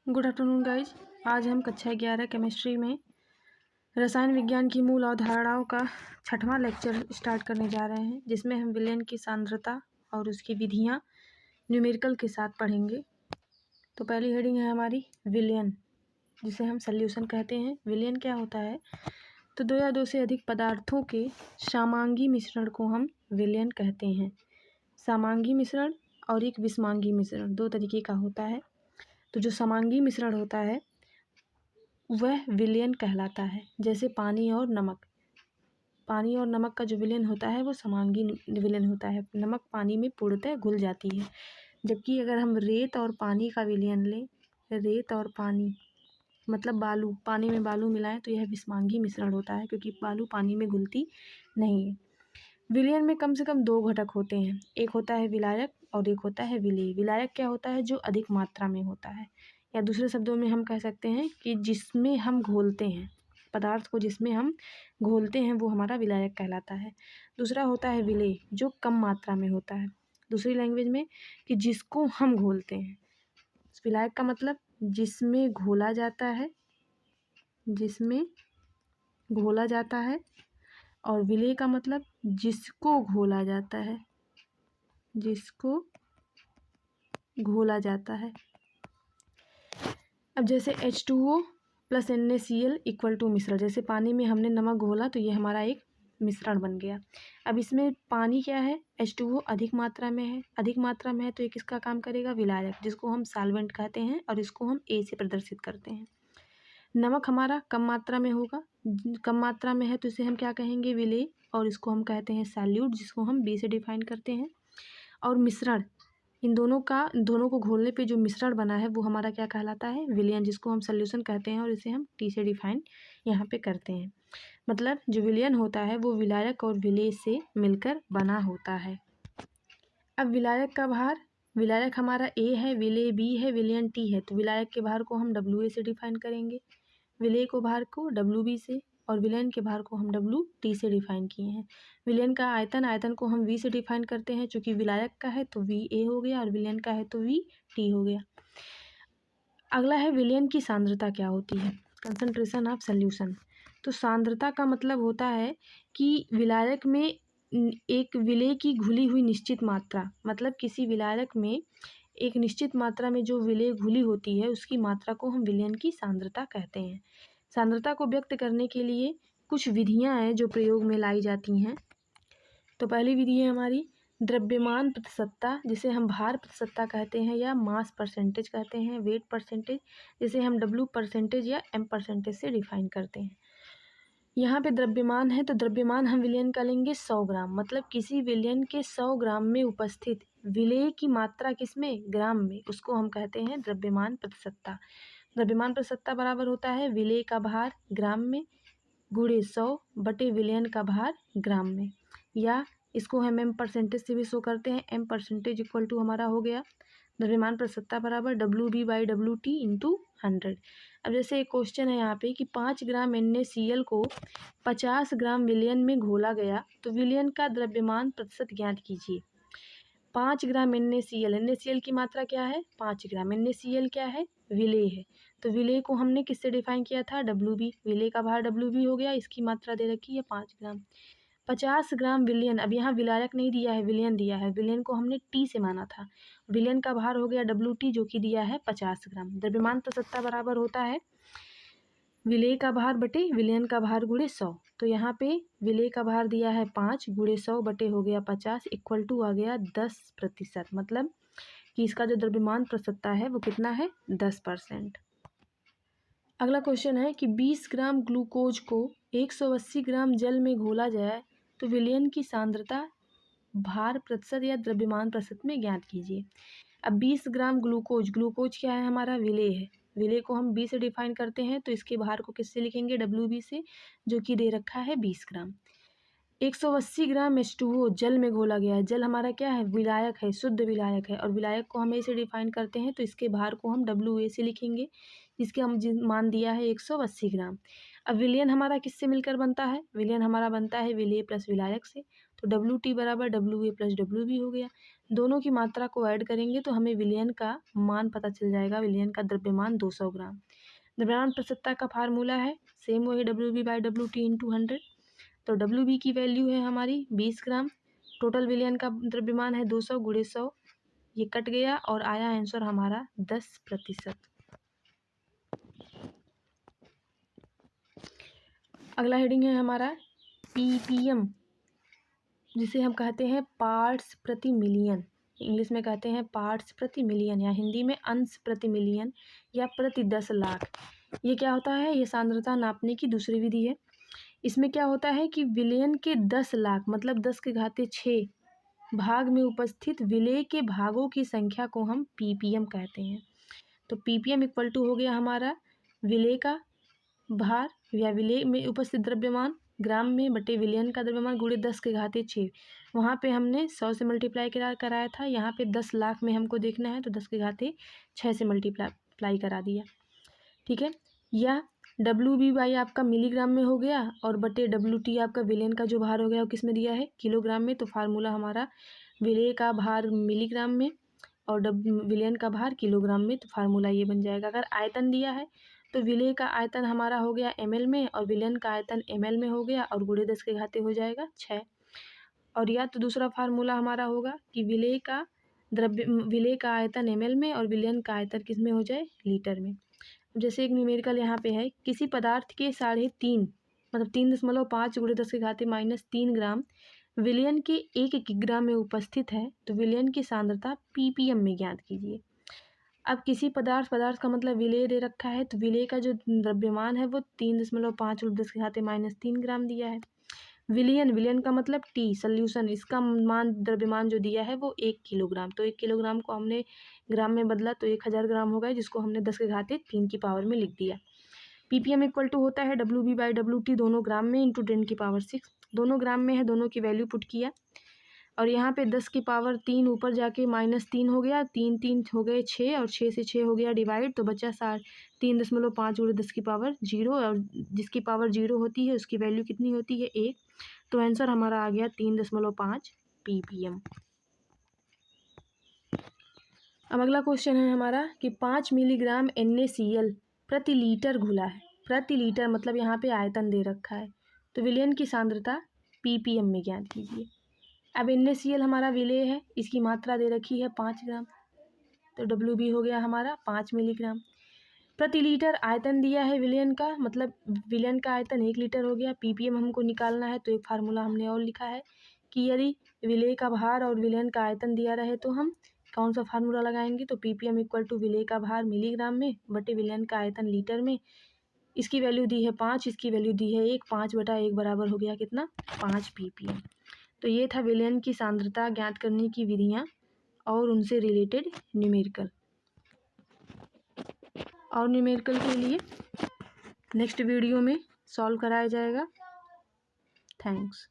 Good afternoon guys. आज हम कक्षा 11 केमिस्ट्री में रसायन विज्ञान की मूल अवधारणाओं का 6वां लेक्चर स्टार्ट करने जा रहे हैं, जिसमें हम विलयन की सांद्रता और उसकी विधियां न्यूमेरिकल के साथ पढ़ेंगे। तो पहली हेडिंग है हमारी विलयन, जिसे हम सॉल्यूशन कहते हैं। विलयन क्या होता है? तो दो या दो से अधिक पदार्थों के समांगी मिश्रण को हम विलयन कहते हैं। समांगी मिश्रण और एक विषमांगी मिश्रण दो तरीके का होता है। तो जो समांगी मिश्रण होता है वह विलयन कहलाता है। जैसे पानी और नमक का जो विलयन होता है वो समांगी विलयन होता है। नमक पानी में पूर्णतः घुल जाती है। जबकि अगर हम रेत और पानी का विलयन लें, रेत और पानी मतलब बालू, पानी में बालू मिलाएं, तो यह विषमांगी मिश्रण होता है, क्योंकि बालू पानी में घुलती नहीं है। विलयन में कम से कम दो घटक होते हैं, एक होता है विलायक और एक होता है विलेय। विलायक क्या होता है? जो अधिक मात्रा में होता है, या दूसरे शब्दों में हम कह सकते हैं कि जिसमें हम घोलते हैं, पदार्थ को जिसमें हम घोलते हैं वो हमारा विलायक कहलाता है। दूसरा होता है विलेय, जो कम मात्रा में होता है। दूसरी लैंग्वेज में कि जिसको हम घोलते हैं। विलायक का मतलब जिसमें घोला जाता है, जिसमें घोला जाता है, और विलेय का मतलब जिसको घोला जाता है, जिसको घोला जाता है। अब जैसे H2O + NaCl = मिश्रण, जैसे पानी में हमने नमक घोला तो ये हमारा एक मिश्रण बन गया। अब इसमें पानी क्या है? H2O अधिक मात्रा में है। अधिक मात्रा में है तो ये किसका काम करेगा? विलायक, जिसको हम सॉल्वेंट कहते हैं और इसको हम A से प्रदर्शित करते हैं। नमक हमारा कम मात्रा में होगा, कम मात्रा में है तो इसे हम क्या कहेंगे? विलेय, और इसको हम कहते हैं सॉल्यूट, जिसको हम B से डिफाइन करते हैं। और मिश्रण, इन दोनों को घोलने पे जो मिश्रण बना है वो हमारा क्या कहलाता है? विलयन, जिसको हम सॉल्यूशन कहते हैं, और इसे हम T से डिफाइन यहाँ पे करते हैं। मतलब जो विलयन होता है वो विलायक और विलेय से मिलकर बना होता है। अब विलायक का भार, विलायक हमारा A है, विलेय B है, विलयन T है, तो विलायक के भार को हम WA से डिफाइन करेंगे, विलेय को भार को WB से, और विलयन के भार को हम WT से डिफाइन किए हैं। विलयन का आयतन को हम V से डिफाइन करते हैं, चूँकि विलायक का है तो VA हो गया और विलयन का है तो VT हो गया। अगला है विलयन की सांद्रता क्या होती है? Concentration of solution. तो सांद्रता का मतलब होता है कि विलायक में एक विलेय की घुली हुई निश्चित मात्रा, मतलब किसी विलायक में एक निश्चित मात्रा में जो विलेय घुली होती है उसकी मात्रा को हम विलयन की सांद्रता कहते हैं। सांद्रता को व्यक्त करने के लिए कुछ विधियां हैं जो प्रयोग में लाई जाती हैं। तो पहली विधि है हमारी द्रव्यमान प्रतिशतता, जिसे हम भार प्रतिशतता कहते हैं या मास परसेंटेज कहते हैं, वेट परसेंटेज, जिसे हम W% या M% से डिफाइन करते हैं। यहाँ पे द्रव्यमान है तो द्रव्यमान हम विलयन का लेंगे 100 ग्राम, मतलब किसी विलयन के 100 ग्राम में उपस्थित विलेय की मात्रा किसमें? ग्राम में, उसको हम कहते हैं द्रव्यमान प्रतिशतता। द्रव्यमान प्रतिशतता बराबर होता है विलेय का भार ग्राम में गुणे 100 बटे विलयन का भार ग्राम में, या इसको हम M% से भी शो करते हैं। M% = हमारा हो गया द्रव्यमान प्रतिशतता बराबर WB/WT × 100। अब जैसे एक क्वेश्चन है यहाँ पे कि 5 ग्राम NaCl को 50 ग्राम विलयन में घोला गया तो विलयन का द्रव्यमान प्रतिशत ज्ञात कीजिए। 5 ग्राम NaCl की मात्रा क्या है? 5 ग्राम। NaCl क्या है? विलेय है, तो विलेय को हमने किससे डिफाइन किया था? WB। विलेय का भार WB हो गया, इसकी मात्रा दे रखी है 5 ग्राम। 50 ग्राम विलयन, अब यहाँ विलायक नहीं दिया है, विलयन दिया है, विलयन को हमने T से माना था। विलयन का भार हो गया WT, जो कि दिया है 50 ग्राम। द्रव्यमान प्रतिशतता बराबर होता है विलेय का भार बटे विलयन का भार गुणे 100। तो यहाँ पे विलेय का भार दिया है 5 गुणे 100 बटे हो गया 50 = आ गया 10%, मतलब कि इसका जो द्रव्यमान प्रतिशतता है वो कितना है? 10%। अगला क्वेश्चन है कि 20 ग्राम ग्लूकोज को 180 ग्राम जल में घोला जाए तो विलयन की सांद्रता भार प्रतिशत या द्रव्यमान प्रतिशत में ज्ञात कीजिए। अब 20 ग्राम ग्लूकोज क्या है? हमारा विलेय है। विलेय को हम B से डिफाइन करते हैं, तो इसके भार को किससे लिखेंगे? WB से, जो कि दे रखा है 20 ग्राम। 180 ग्राम H2O जल में घोला गया है। जल हमारा क्या है? विलायक है, शुद्ध विलायक है, और विलायक को हम A से डिफाइन करते हैं, तो इसके भार को हम WA से लिखेंगे, जिसके हम मान दिया है 180 ग्राम। अब विलयन हमारा किससे मिलकर बनता है? विलयन हमारा बनता है विलेय प्लस विलायक से, तो WT बराबर WA + WB हो गया। दोनों की मात्रा को ऐड करेंगे तो हमें विलयन का मान पता चल जाएगा। विलयन का द्रव्यमान 200 ग्राम। द्रव्यमान प्रतिशतता का फार्मूला है सेम वही WB/WT × 100। तो WB की वैल्यू है हमारी 20 ग्राम। टोटल विलयन का द्रव्यमान है 200 × 100, ये कट गया और आया आंसर हमारा 10%। अगला हेडिंग है हमारा ppm, जिसे हम कहते हैं पार्ट्स प्रति मिलियन। इंग्लिश में कहते हैं पार्ट्स प्रति मिलियन या हिंदी में अंश प्रति मिलियन या प्रति 10 लाख। ये क्या होता है? ये सांद्रता नापने की दूसरी विधि है। इसमें क्या होता है कि विलयन के 10 लाख मतलब 10⁶ भाग में उपस्थित विलेय के भागों की संख्या को हम ppm कहते हैं। तो ppm इक्वल टू हो गया हमारा विलेय का भार या विलेय में उपस्थित द्रव्यमान ग्राम में बटे विलयन का द्रव्यमान गुणे 10⁶। वहाँ पे हमने 100 से मल्टीप्लाई कराया था, यहाँ पे 10 लाख में हमको देखना है तो 10⁶ से मल्टीप्लाई करा दिया। ठीक है, या WB/ आपका मिलीग्राम में हो गया और बटे WT आपका विलयन का जो भार हो गया वो किस में दिया है? किलोग्राम में। तो फार्मूला हमारा विलेय का भार मिलीग्राम में और विलयन का भार किलोग्राम में। तो फार्मूला ये बन जाएगा। अगर आयतन दिया है तो विलेय का आयतन हमारा हो गया ml में और विलयन का आयतन ml में हो गया और गुणे 10⁶ हो जाएगा 6। और या तो दूसरा फार्मूला हमारा होगा कि विलेय का आयतन ml में और विलयन का आयतन किस में हो जाए? लीटर में। जैसे एक न्यूमेरिकल यहाँ पे है, किसी पदार्थ के 3.5 मतलब 3.5 गुणे 10⁻³ ग्राम विलयन के 1 किग्राम में उपस्थित है तो विलयन की सांद्रता ppm में ज्ञात कीजिए। अब किसी पदार्थ का मतलब विलेय दे रखा है तो विलेय का जो द्रव्यमान है वो 3.5 × 10⁻³ ग्राम दिया है। विलयन का मतलब T सॉल्यूशन, इसका द्रव्यमान जो दिया है वो 1 किलोग्राम। तो 1 किलोग्राम को हमने ग्राम में बदला तो 1000 ग्राम हो गया, जिसको हमने 10⁻³ की पावर में लिख दिया। ppm इक्वल टू होता है WB/WT दोनों ग्राम में × 10⁶। दोनों ग्राम में है, दोनों की वैल्यू पुट किया और यहाँ पे 10⁻³ ऊपर जाके -3 हो गया, 3 3 हो गए 6 और 6 से 6 हो गया डिवाइड, तो बचा 3.5 × 10⁻0 और जिसकी पावर 0 होती है उसकी वैल्यू कितनी होती है? 1। तो आंसर हमारा आ गया 3.5 ppm। अब अगला क्वेश्चन है हमारा कि 5 मिलीग्राम NaCl प्रति लीटर घुला है। प्रति लीटर मतलब यहाँ पे आयतन दे रखा है, तो विलयन की सांद्रता ppm में ज्ञात कीजिए। अब NaCl हमारा विलेय है, इसकी मात्रा दे रखी है 5 ग्राम, तो WB हो गया हमारा 5 मिलीग्राम। प्रति लीटर आयतन दिया है विलयन का, मतलब विलयन का आयतन 1 लीटर हो गया। ppm हमको निकालना है तो एक फार्मूला हमने और लिखा है कि यदि विलेय का भार और विलयन का आयतन दिया रहे तो हम कौन सा फार्मूला लगाएंगे? तो ppm इक्वल टू विलेय का भार मिलीग्राम में बटे विलयन का आयतन लीटर में। इसकी वैल्यू दी है 5, इसकी वैल्यू दी है 1, 5/1 बराबर हो गया कितना? 5 ppm। तो ये था विलयन की सांद्रता ज्ञात करने की विधियाँ और उनसे रिलेटेड न्यूमेरिकल। और न्यूमेरिकल के लिए नेक्स्ट वीडियो में सॉल्व कराया जाएगा। थैंक्स।